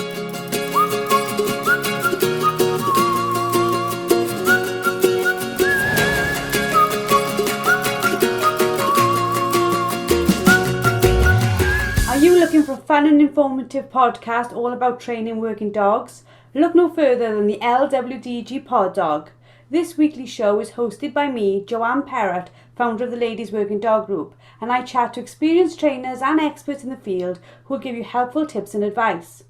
Are you looking for a fun and informative podcast all about training working dogs? Look no further than the LWDG Pod Dog. This weekly show is hosted by me, Joanne Perrott, founder of the Ladies Working Dog Group, and I chat to experienced trainers and experts in the field who will give you helpful tips and advice.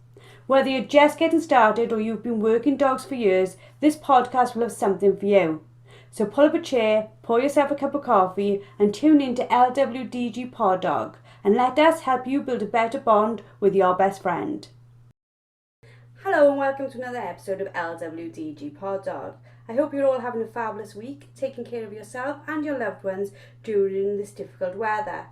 Whether you're just getting started or you've been working dogs for years, this podcast will have something for you. So pull up a chair, pour yourself a cup of coffee and tune in to LWDG Pod Dog and let us help you build a better bond with your best friend. Hello and welcome to another episode of LWDG Pod Dog. I hope you're all having a fabulous week, taking care of yourself and your loved ones during this difficult weather.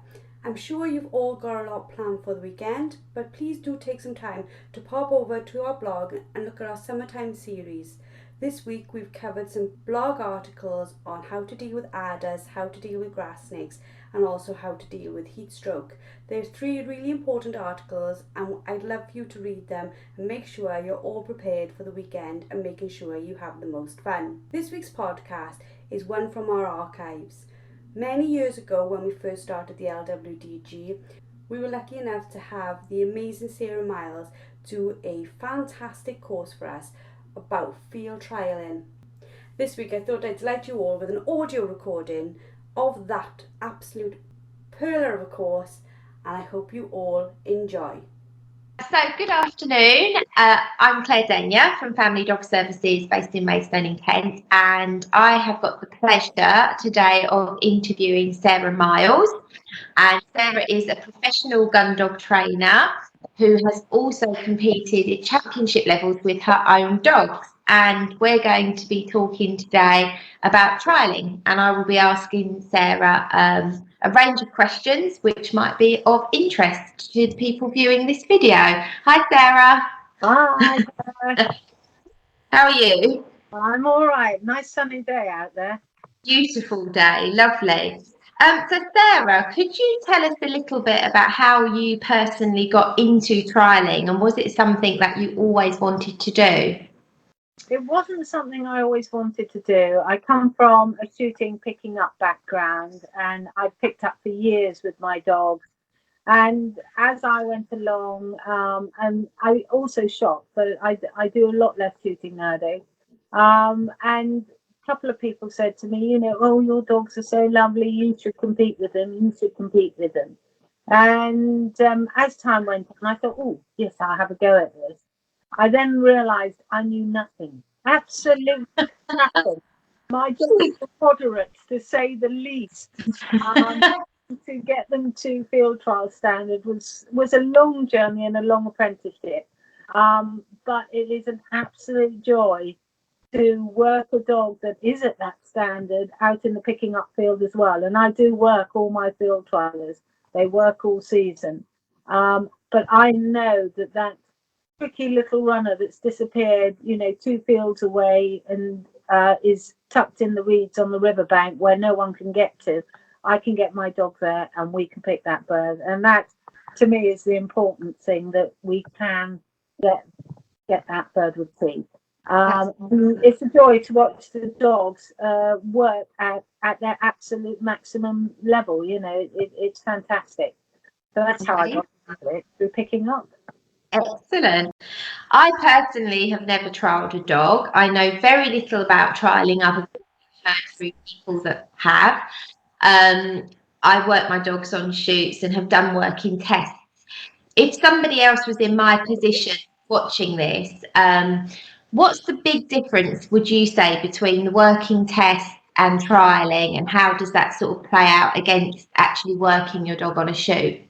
I'm sure you've all got a lot planned for the weekend, but please do take some time to pop over to our blog and look at our summertime series. This week we've covered some blog articles on how to deal with adders, how to deal with grass snakes, and also how to deal with heat stroke. There's 3 really important articles and I'd love you to read them and make sure you're all prepared for the weekend and making sure you have the most fun. This week's podcast is one from our archives. Many years ago when we first started the LWDG, we were lucky enough to have the amazing Sarah Miles do a fantastic course for us about field trialling. This week I thought I'd delight you all with an audio recording of that absolute pearler of a course, and I hope you all enjoy. So good afternoon, I'm Claire Denia from Family Dog Services based in Maidstone in Kent, and I have got the pleasure today of interviewing Sarah Miles. And Sarah is a professional gun dog trainer who has also competed at championship levels with her own dogs. And we're going to be talking today about trialling, and I will be asking Sarah a range of questions which might be of interest to the people viewing this video. Hi Sarah. Hi. How are you? I'm all right. Nice sunny day out there. Beautiful day, lovely. So Sarah, could you tell us a little bit about how you personally got into trialling, and was it something that you always wanted to do? It wasn't something I always wanted to do. I come from a shooting, picking up background, and I picked up for years with my dogs. And as I went along, and I also shot, but I do a lot less shooting nowadays. And a couple of people said to me, oh, your dogs are so lovely, you should compete with them, And as time went on, I thought, oh, yes, I'll have a go at this. I then realised I knew nothing, absolutely nothing. My dogs were moderates, to say the least. To get them to field trial standard was a long journey and a long apprenticeship. But it is an absolute joy to work a dog that is at that standard out in the picking up field as well. And I do work all my field trialers. They work all season. But I know that tricky little runner that's disappeared, 2 fields away and is tucked in the weeds on the riverbank where no one can get to, I can get my dog there and we can pick that bird. And that, to me, is the important thing, that we can get that bird with teeth. It's a joy to watch the dogs work at their absolute maximum level. It's fantastic. So that's how I got into it, through picking up. Excellent. I personally have never trialled a dog. I know very little about trialling other than I've heard through people that have. I work my dogs on shoots and have done working tests. If somebody else was in my position watching this, what's the big difference, would you say, between the working test and trialling, and how does that sort of play out against actually working your dog on a shoot?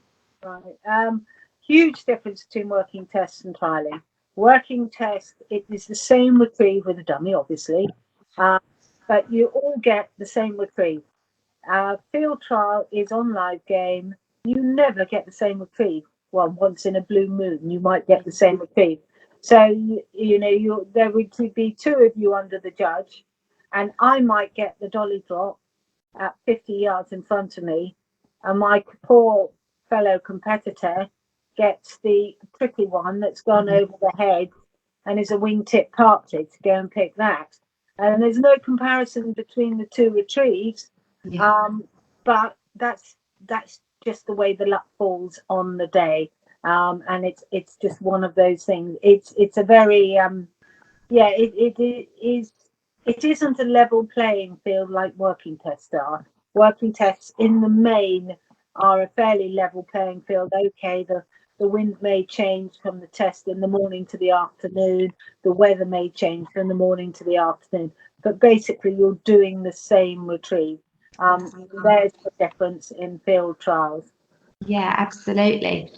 Right. Huge difference between working tests and trialling. Working test, it is the same retrieve with a dummy, obviously, but you all get the same retrieve. Field trial is on live game. You never get the same retrieve. Well, once in a blue moon, you might get the same retrieve. So, there would be 2 of you under the judge, and I might get the dolly drop at 50 yards in front of me, and my poor fellow competitor gets the tricky one that's gone over the head and is a wingtip partridge to go and pick that. And there's no comparison between the two retrieves, but that's just the way the luck falls on the day, and it's just one of those things. It's a very it isn't a level playing field like working tests are. Working tests in the main are a fairly level playing field. Okay, the wind may change from the test in the morning to the afternoon. The weather may change from the morning to the afternoon. But basically, you're doing the same retrieve. There's the difference in field trials. Yeah, absolutely.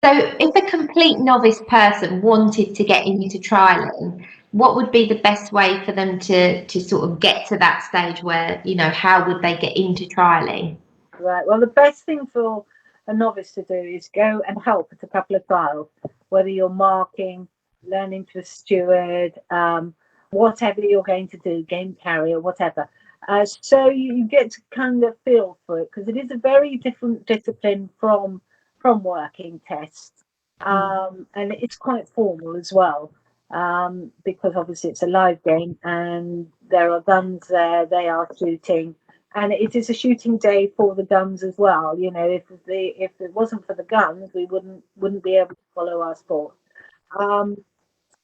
So if a complete novice person wanted to get into trialing, what would be the best way for them to sort of get to that stage where, how would they get into trialing? Right. Well, the best thing for a novice to do is go and help at a couple of trials, whether you're marking, learning to steward, whatever you're going to do, game carrier, whatever. So you get to kind of feel for it, because it is a very different discipline from working tests, and it's quite formal as well, because obviously it's a live game and there are guns there, they are shooting. And it is a shooting day for the guns as well. If it wasn't for the guns, we wouldn't be able to follow our sport.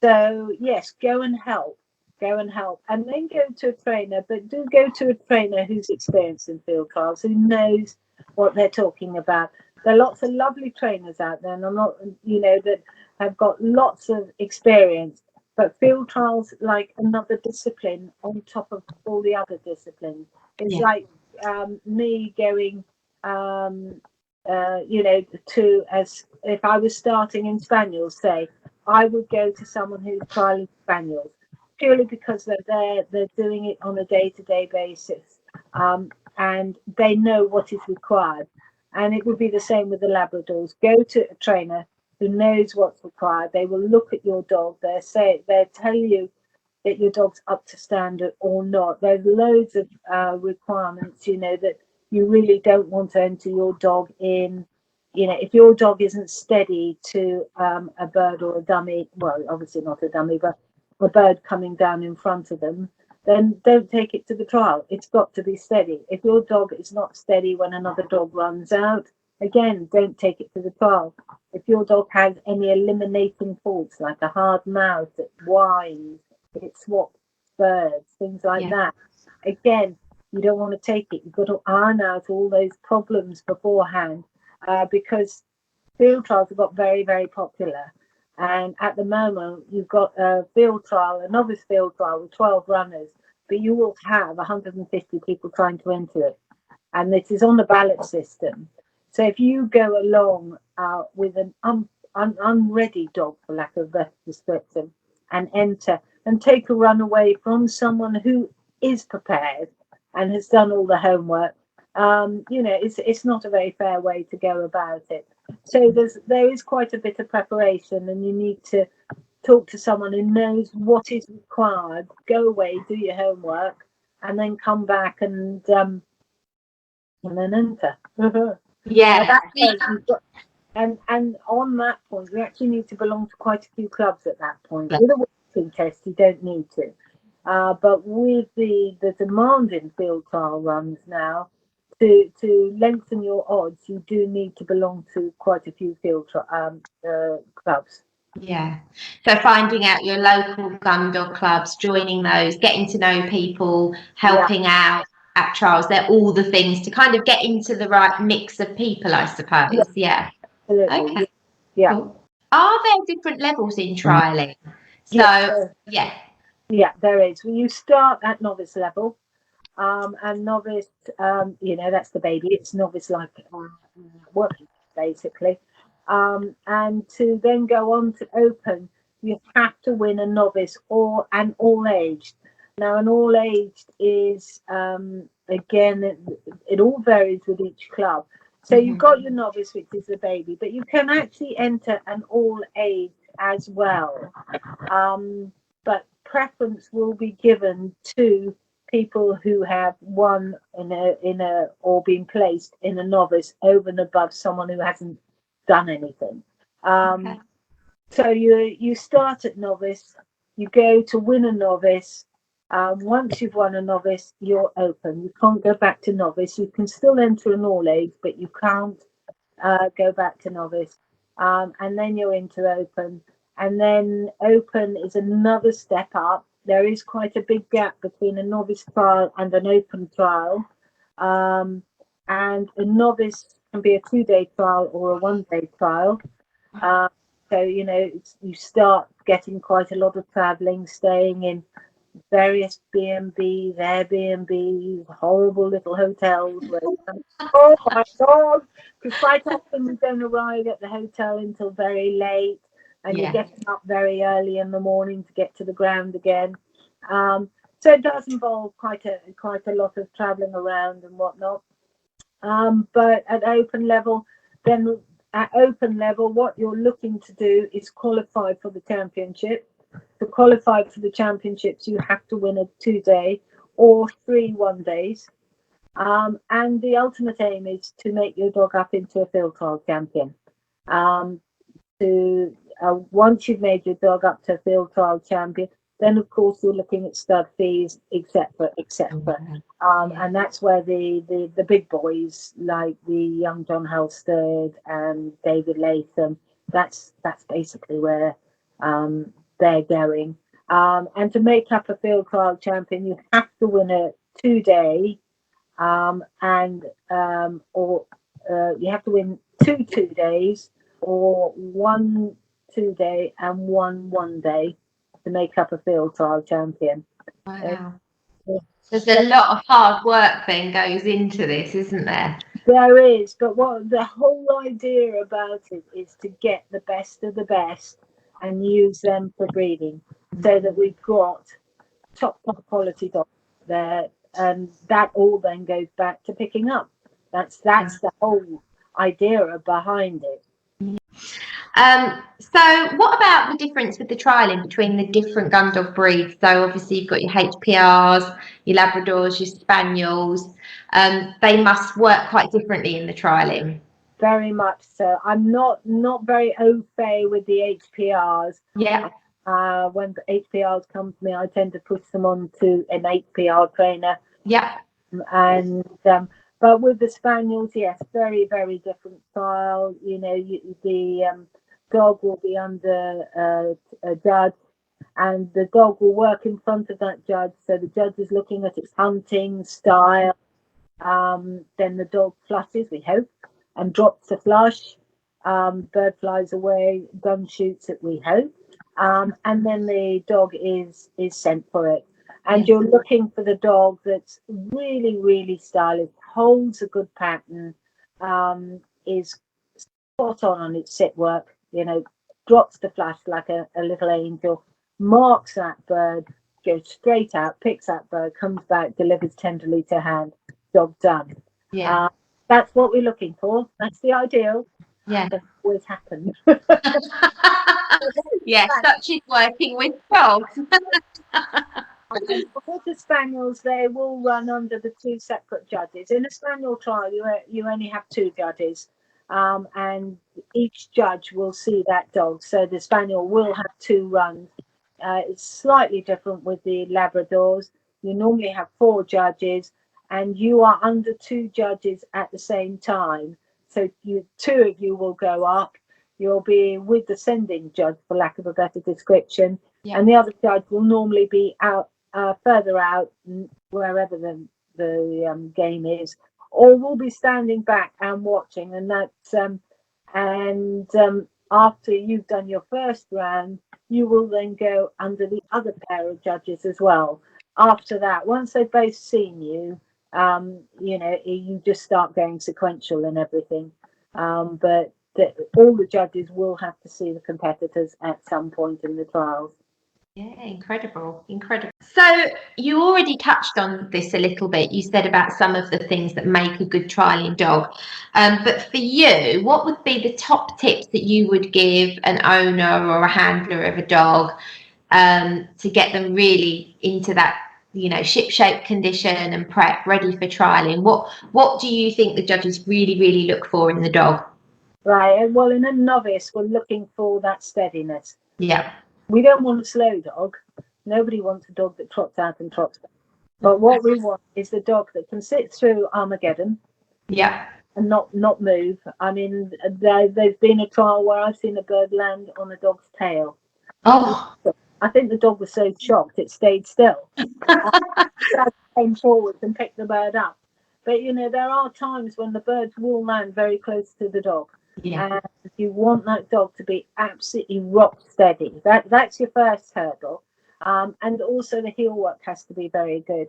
So yes, go and help, and then go to a trainer. But do go to a trainer who's experienced in field trials, who knows what they're talking about. There are lots of lovely trainers out there, and I'm not, that have got lots of experience. But field trials, like another discipline on top of all the other disciplines. It's like me going, to, as if I was starting in spaniels, say, I would go to someone who's trialing spaniels, purely because they're there, they're doing it on a day-to-day basis, and they know what is required. And it would be the same with the Labradors. Go to a trainer who knows what's required. They will look at your dog. They'll tell you that your dog's up to standard or not. There's loads of requirements, that you really don't want to enter your dog in. If your dog isn't steady to a bird or a dummy, well, obviously not a dummy, but a bird coming down in front of them, then don't take it to the trial. It's got to be steady. If your dog is not steady when another dog runs out, again, don't take it to the trial. If your dog has any eliminating faults, like a hard mouth, it whines, it swaps birds, things like that, again, you don't want to take it. You've got to iron out all those problems beforehand, because field trials have got very, very popular. And at the moment, you've got a novice field trial with 12 runners, but you will have 150 people trying to enter it. And this is on the ballot system. So if you go along with an unready dog, for lack of a better description, and enter and take a run away from someone who is prepared and has done all the homework, it's not a very fair way to go about it. So there is quite a bit of preparation, and you need to talk to someone who knows what is required. Go away, do your homework, and then come back and then enter. Yeah. And on that point, you actually need to belong to quite a few clubs at that point. With a working test, you don't need to. But with the demand in field trial runs now, to lengthen your odds, you do need to belong to quite a few field clubs. Yeah. So finding out your local Gundog clubs, joining those, getting to know people, helping out at trials, they're all the things to kind of get into the right mix of people, I suppose. Yeah. Absolutely. Okay. Yeah. Cool. Are there different levels in trialing? So, yeah, there is. Well, you start at novice level, and novice, that's the baby. It's novice like working, basically. And to then go on to open, you have to win a novice or an all-aged. Now, an all-aged is, again, it all varies with each club. So you've got your novice, which is the baby, but you can actually enter an all-age as well. But preference will be given to people who have won or been placed in a novice over and above someone who hasn't done anything. Um, So you start at novice, you go to win a novice. Once you've won a novice, you're open. You can't go back to novice. You can still enter an all age, but you can't go back to novice. And then you're into open. And then open is another step up. There is quite a big gap between a novice trial and an open trial. And a novice can be a 2-day trial or a 1-day trial. So, you start getting quite a lot of traveling, staying in various B&Bs, Airbnbs, horrible little hotels where, oh my God, because quite often you don't arrive at the hotel until very late and you're getting up very early in the morning to get to the ground again. So it does involve quite a lot of traveling around and whatnot. But at open level, what you're looking to do is qualify for the championship. To qualify for the championships, you have to win a 2-day or 3 1-days. And the ultimate aim is to make your dog up into a field trial champion. Once you've made your dog up to a field trial champion, then of course you're looking at stud fees, etc., etc. And that's where the big boys like the young John Halstead and David Latham, that's basically where they're going. And to make up a field trial champion, you have to win a 2-day, or you have to win 2 2-days or 1 2-day and 1 1-day to make up a field trial champion. Wow. There's a lot of hard work then goes into this, isn't there? There is, but what the whole idea about it is to get the best of the best and use them for breeding, so that we've got top quality dogs there, and that all then goes back to picking up. That's the whole idea behind it. So what about the difference with the trialing between the different Gundog breeds? So obviously you've got your HPRs, your Labradors, your Spaniels. They must work quite differently in the trialing. Very much so. I'm not very au fait with the HPRs. Yeah. When the HPRs come to me, I tend to push them on to an HPR trainer. Yeah. And but with the Spaniels, yes, very, very different style. The dog will be under a judge, and the dog will work in front of that judge. So the judge is looking at its hunting style. Then the dog flushes, we hope, and drops the flush. Bird flies away, gun shoots it, we hope. And then the dog is sent for it. And you're looking for the dog that's really, really stylish, holds a good pattern, is spot on its sit work, drops the flash like a little angel, marks that bird, goes straight out, picks that bird, comes back, delivers tenderly to hand, job done. Yeah. That's what we're looking for. That's the ideal. Yeah. That always happens. Yes, such is working with dogs. For the Spaniels, they will run under the 2 separate judges. In a Spaniel trial, you only have 2 judges, and each judge will see that dog. So the Spaniel will have 2 runs. It's slightly different with the Labradors. You normally have 4 judges, and you are under 2 judges at the same time. So 2 of you will go up. You'll be with the sending judge, for lack of a better description, and the other judge will normally be out further out, wherever the game is, or will be standing back and watching. And that's after you've done your first round, you will then go under the other pair of judges as well. After that, once they've both seen you, you just start going sequential and everything. But all the judges will have to see the competitors at some point in the trials. Yeah, incredible. So you already touched on this a little bit. You said about some of the things that make a good trialing dog. But for you, what would be the top tips that you would give an owner or a handler of a dog to get them really into that, ship-shape condition and prep, ready for trialing? What do you think the judges really, really look for in the dog? Right. Well, in a novice, we're looking for that steadiness. Yeah. We don't want a slow dog. Nobody wants a dog that trots out and trots back. But what we want is the dog that can sit through Armageddon Yeah. and not move. I mean, there's been a trial where I've seen a bird land on a dog's tail. Oh. I think the dog was so shocked it stayed still. I came forward and picked the bird up. But there are times when the birds will land very close to the dog. Yeah. And you want that dog to be absolutely rock steady. That's your first hurdle. And also the heel work has to be very good.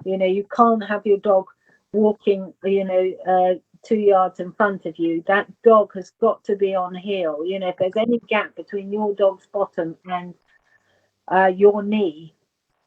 You can't have your dog walking, 2 yards in front of you. That dog has got to be on heel. If there's any gap between your dog's bottom and your knee,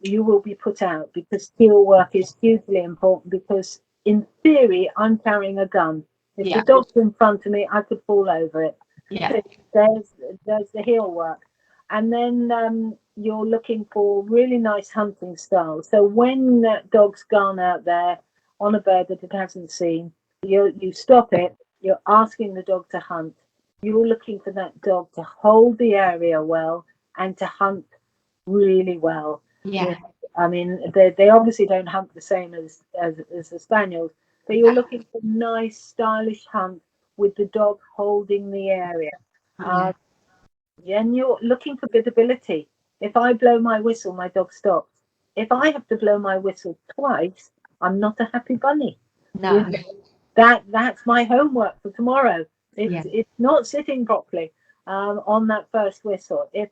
you will be put out, because heel work is hugely important, because in theory I'm carrying a gun. If the dog's in front of me, I could fall over it. Yeah. So there's the heel work. And then you're looking for really nice hunting style. So when that dog's gone out there on a bird that it hasn't seen, you stop it, you're asking the dog to hunt. You're looking for that dog to hold the area well and to hunt really well. Yeah. I mean, they obviously don't hunt the same as the spaniels, but you're looking for nice, stylish hunt with the dog holding the area. Yeah. And you're looking for good ability. If I blow my whistle, my dog stops. If I have to blow my whistle twice, I'm not a happy bunny. No. That's my homework for tomorrow. It's not sitting properly on that first whistle. If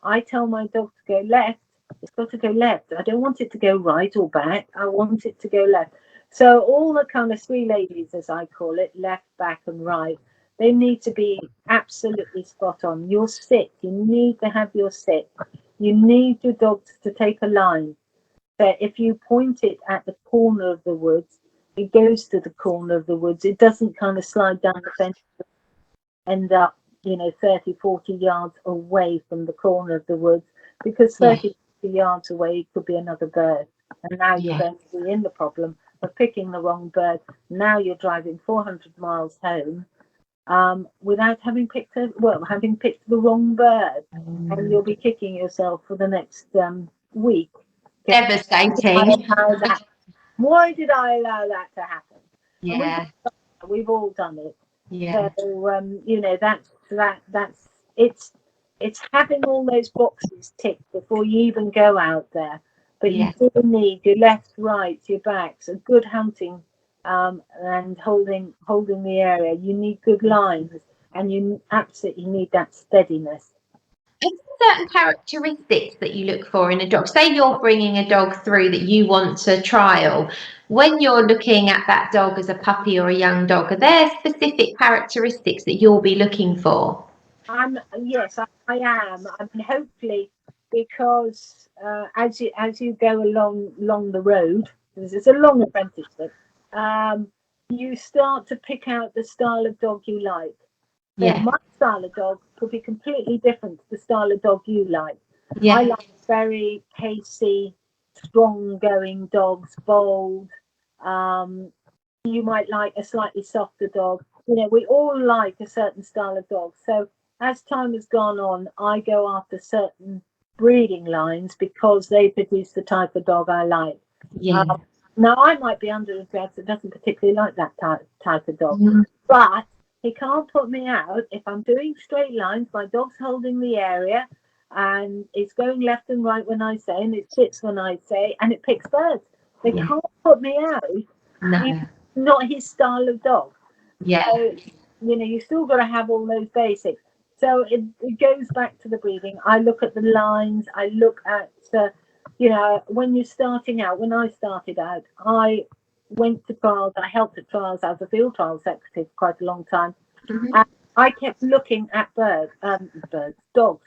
I tell my dog to go left, it's got to go left. I don't want it to go right or back. I want it to go left. So all the kind of three ladies, as I call it, left, back and right, they need to be absolutely spot on. Your sit, you need to have your sit. You need your dog to take a line. So if you point it at the corner of the woods, it goes to the corner of the woods. It doesn't kind of slide down the fence, end up 30, 40 yards away from the corner of the woods, because 30, 40 yards away could be another bird. And now you're going to be in the problem of picking the wrong bird. Now you're driving 400 miles home without having picked the wrong bird. And you'll be kicking yourself for the next week. Devastating. Why did I allow that to happen? Yeah. We've all done it. Yeah. So that's it's having all those boxes ticked before you even go out there. But you do need your left, right, your backs, a good hunting and holding the area. You need good lines, and you absolutely need that steadiness. Is there certain characteristics that you look for in a dog? Say you're bringing a dog through that you want to trial. When you're looking at that dog as a puppy or a young dog, are there specific characteristics that you'll be looking for? Yes, I am. I mean, hopefully, because as you go along the road, because it's a long apprenticeship, you start to pick out the style of dog you like. So my style of dog could be completely different to the style of dog you like. I like very pacey, strong-going dogs, bold. You might like a slightly softer dog. We all like a certain style of dog. So as time has gone on, I go after certain breeding lines because they produce the type of dog I like. Now, I might be under a dog that doesn't particularly like that type of dog, but he can't put me out if I'm doing straight lines. My dog's holding the area, and it's going left and right when I say, and it sits when I say, and it picks birds. They can't put me out. No. Not his style of dog. So, you still got to have all those basics. So it goes back to the breeding. I look at the lines. I look at, when you're starting out, when I started out, I went to trials. I helped at trials. I was a field trial secretary for quite a long time. And I kept looking at dogs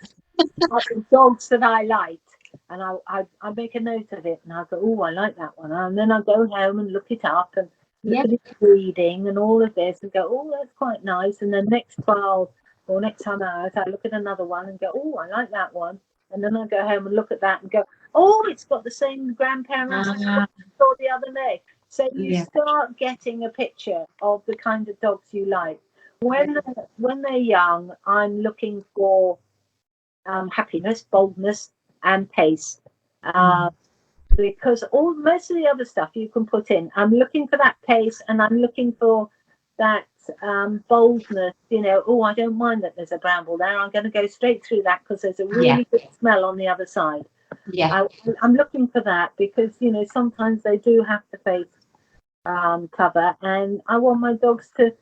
that I liked. And I make a note of it. And I go, oh, I like that one. And then I go home and look it up and look at its breeding and all of this and go, oh, that's quite nice. And then next trial or next time out, I look at another one and go, oh, I like that one. And then I go home and look at that and go, oh, it's got the same grandparents as I saw the other day. So you start getting a picture of the kind of dogs you like. when they're young, I'm looking for happiness, boldness, and pace. Because most of the other stuff you can put in. I'm looking for that pace, and I'm looking for that boldness. I don't mind that there's a bramble there. I'm going to go straight through that because there's a really good smell on the other side. Yeah. I'm looking for that because sometimes they do have to face cover, and I want my dogs to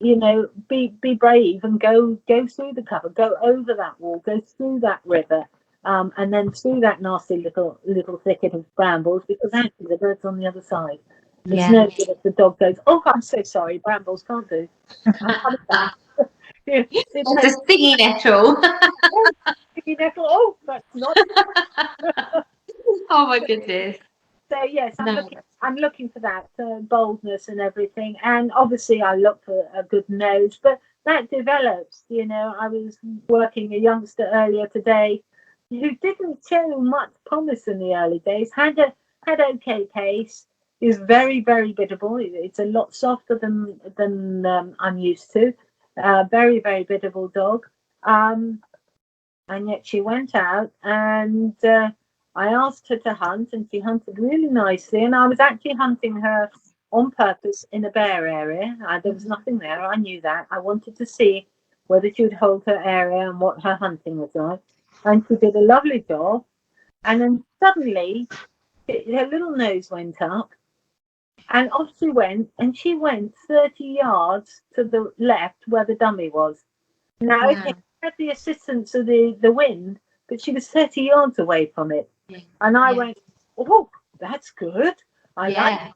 be brave and go through the cover, go over that wall, go through that river, and then through that nasty little thicket of brambles, because actually the bird's on the other side. It's no good if the dog goes, "Oh, I'm so sorry, brambles can't do." It's a stinging nettle. Oh, that's not. Oh my goodness. So yes, I'm looking for that boldness and everything, and obviously I look for a good nose, but that develops. I was working a youngster earlier today who didn't show much promise in the early days. Had okay pace. Is very, very biddable. It's a lot softer than I'm used to. Very, very biddable dog. And yet she went out and I asked her to hunt, and she hunted really nicely. And I was actually hunting her on purpose in a bare area. There was nothing there. I knew that. I wanted to see whether she would hold her area and what her hunting was like. And she did a lovely job. And then suddenly her little nose went up. And off she went, and she went 30 yards to the left where the dummy was. Now, okay, she had the assistance of the wind, but she was 30 yards away from it. And I went, "Oh, that's good. I like it."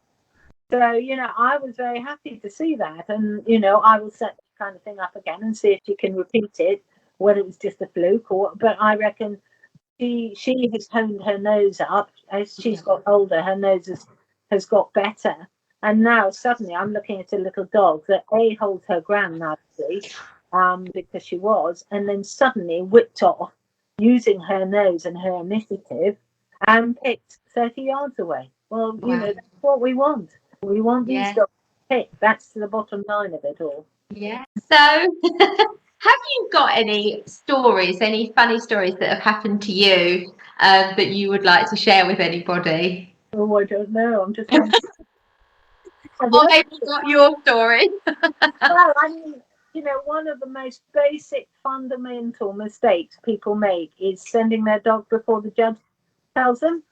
So, I was very happy to see that. And, I will set that kind of thing up again and see if she can repeat it, whether it was just a fluke but I reckon she has honed her nose up. As she's got older, her nose has got better, and now suddenly I'm looking at a little dog that holds her ground nicely, because she was, and then suddenly whipped off using her nose and her initiative and picked 30 yards away. Well, that's what we want. We want these dogs to pick. That's the bottom line of it all. Yeah. So have you got any stories, any funny stories that have happened to you that you would like to share with anybody? Oh, I don't know. I'm just. Or maybe not your story. Well, I mean, one of the most basic fundamental mistakes people make is sending their dog before the judge tells them.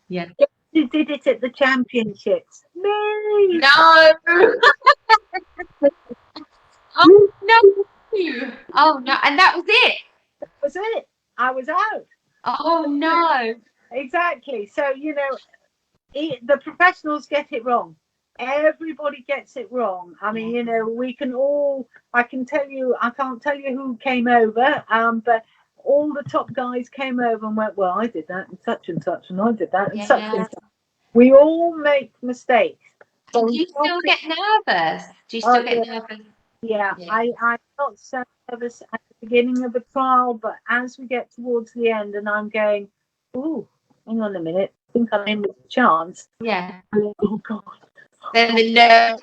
Yeah. Who did it at the championships? Me. No. Oh no. Oh no. And that was it. That was it. I was out. Oh no. Exactly. So, the professionals get it wrong. Everybody gets it wrong. I mean, we can all, I can't tell you who came over, but all the top guys came over and went, "Well, I did that and such, and I did that and such and such." We all make mistakes. Do you still get nervous? Do you still get nervous? Yeah, I got so nervous at the beginning of the trial, but as we get towards the end and I'm going, "Ooh, hang on a minute, I think I'm in with a chance." Yeah. Oh God. Then the nerves.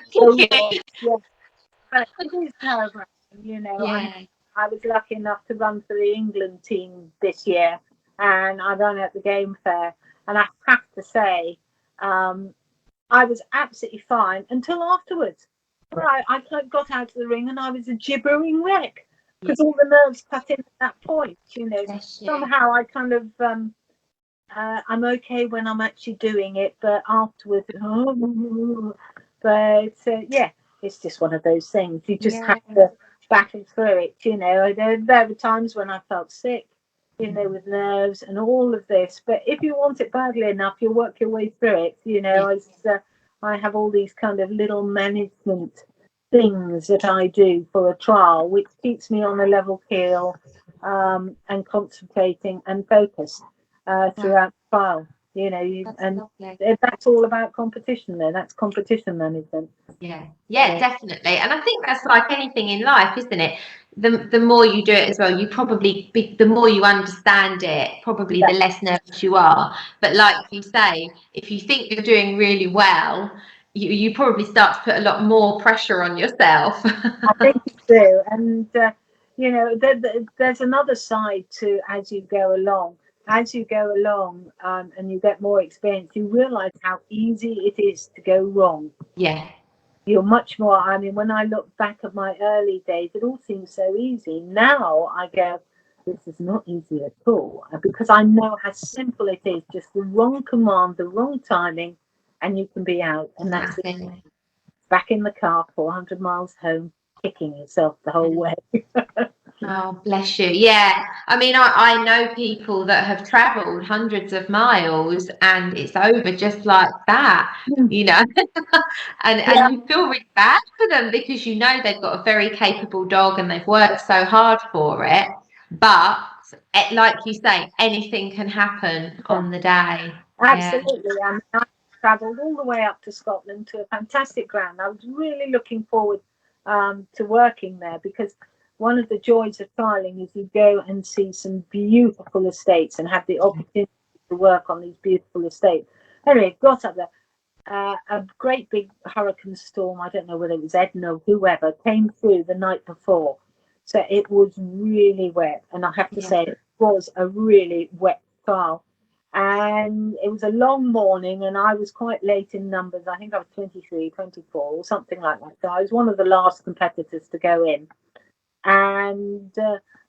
But it is nerve-wracking, I was lucky enough to run for the England team this year, and I ran at the game fair, and I have to say, I was absolutely fine until afterwards. I got out of the ring and I was a gibbering wreck because all the nerves cut in at that point. Somehow I kind of I'm okay when I'm actually doing it, but afterwards, it's just one of those things. You just have to battle through it. There were times when I felt sick, with nerves and all of this. But if you want it badly enough, you'll work your way through it. I have all these kind of little management things that I do for a trial, which keeps me on a level keel and concentrating and focused throughout the trial. That's all about competition there. That's competition management. Yeah, definitely. And I think that's like anything in life, isn't it? The more you do it as well, the more you understand it, probably the less nervous you are. But like you say, if you think you're doing really well, you probably start to put a lot more pressure on yourself. I think you do. And, you know, there's another side to as you go along. As you go along and you get more experience, you realise how easy it is to go wrong. Yeah. You're much more, I mean, when I look back at my early days, it all seems so easy. Now I go, this is not easy at all, because I know how simple it is. Just the wrong command, the wrong timing, and you can be out. And that's it. Back in the car, 400 miles home, kicking yourself the whole way. Oh, bless you. Yeah. I mean, I know people that have travelled hundreds of miles and it's over just like that, you know. and you feel really bad for them because you know they've got a very capable dog and they've worked so hard for it. But like you say, anything can happen on the day. Absolutely. Yeah. I travelled all the way up to Scotland to a fantastic ground. I was really looking forward to working there, because one of the joys of trialling is you go and see some beautiful estates and have the opportunity to work on these beautiful estates. Anyway, got up there. A great big hurricane storm, I don't know whether it was Edna or whoever, came through the night before. So it was really wet. And I have to say, it was a really wet trial. And it was a long morning and I was quite late in numbers. I think I was 23, 24 or something like that. So I was one of the last competitors to go in. And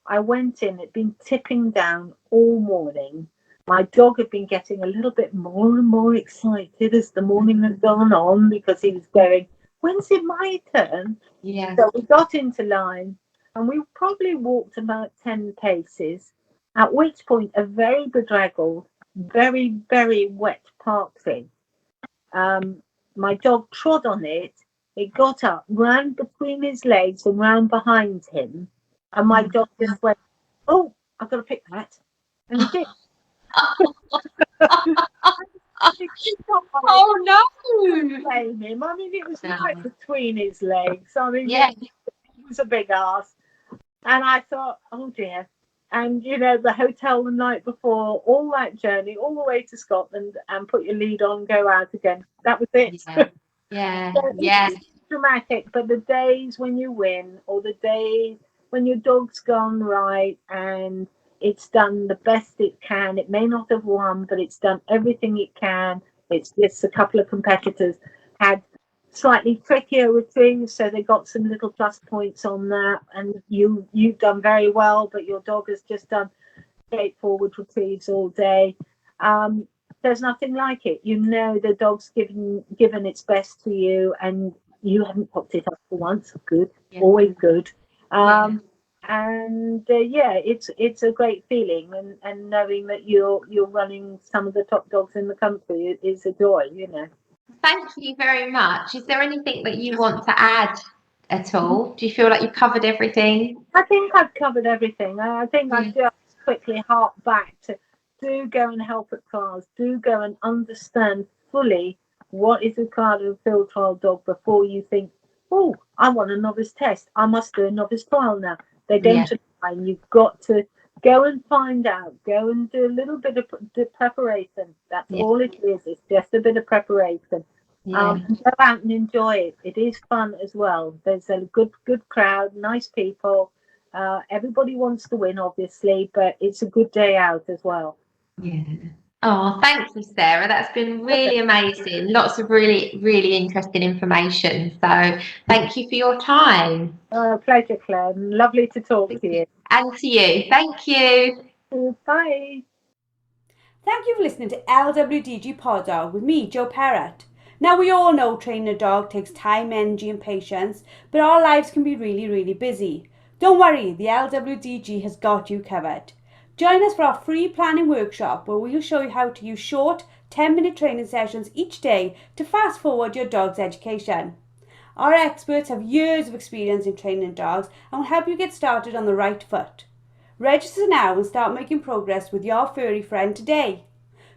I went in, it'd been tipping down all morning. My dog had been getting a little bit more and more excited as the morning had gone on, because he was going, when's it my turn? Yeah. So we got into line and we probably walked about 10 paces, at which point a very bedraggled, very, very wet park tree. My dog trod on it. It got up, ran between his legs and ran behind him. And my dog just went, oh, I've got to pick that. And he did. Oh no! Blame him. I mean, it was right between his legs. I mean, Yeah. he was a big ass. And I thought, oh dear. And you know, the hotel the night before, all that journey, all the way to Scotland, and put your lead on, go out again. That was it. Yeah. So Yeah. it's dramatic, but the days when you win, or the days when your dog's gone right and it's done the best it can, it may not have won, but it's done everything it can. It's just a couple of competitors had slightly trickier retrieves, so they got some little plus points on that. And you've done very well, but your dog has just done straightforward retrieves all day. There's nothing like it. You know the dog's given its best to you, and you haven't popped it up for once. Good, always good. And it's a great feeling, and knowing that you're running some of the top dogs in the country is a joy, you know. Thank you very much. Is there anything that you want to add at all? Do you feel like you've covered everything? I think I've covered everything. I think I've just quickly hark back to do go and help at trials. Do go and understand fully what is required of a field trial dog before you think, oh, I want a novice test. I must do a novice trial now. They're going to try, and you've got to go and find out. Go and do a little bit of preparation. That's all it is. It's just a bit of preparation. Go out and enjoy it. It is fun as well. There's a good crowd, nice people. Everybody wants to win, obviously, but it's a good day out as well. Yeah. Oh, thank you, Sarah. That's been really amazing. Lots of really, really interesting information. So thank you for your time. Pleasure, Claire. Lovely to talk to you. And to you. Thank you. Bye. Thank you for listening to LWDG Pod Dog with me, Jo Parrott. Now, we all know training a dog takes time, energy and patience, but our lives can be really, really busy. Don't worry, the LWDG has got you covered. Join us for our free planning workshop, where we'll show you how to use short 10-minute training sessions each day to fast forward your dog's education. Our experts have years of experience in training dogs and will help you get started on the right foot. Register now and start making progress with your furry friend today.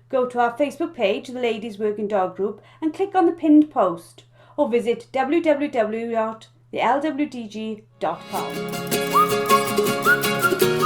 Go to our Facebook page, the Ladies Working Dog Group, and click on the pinned post, or visit www.thelwdg.com.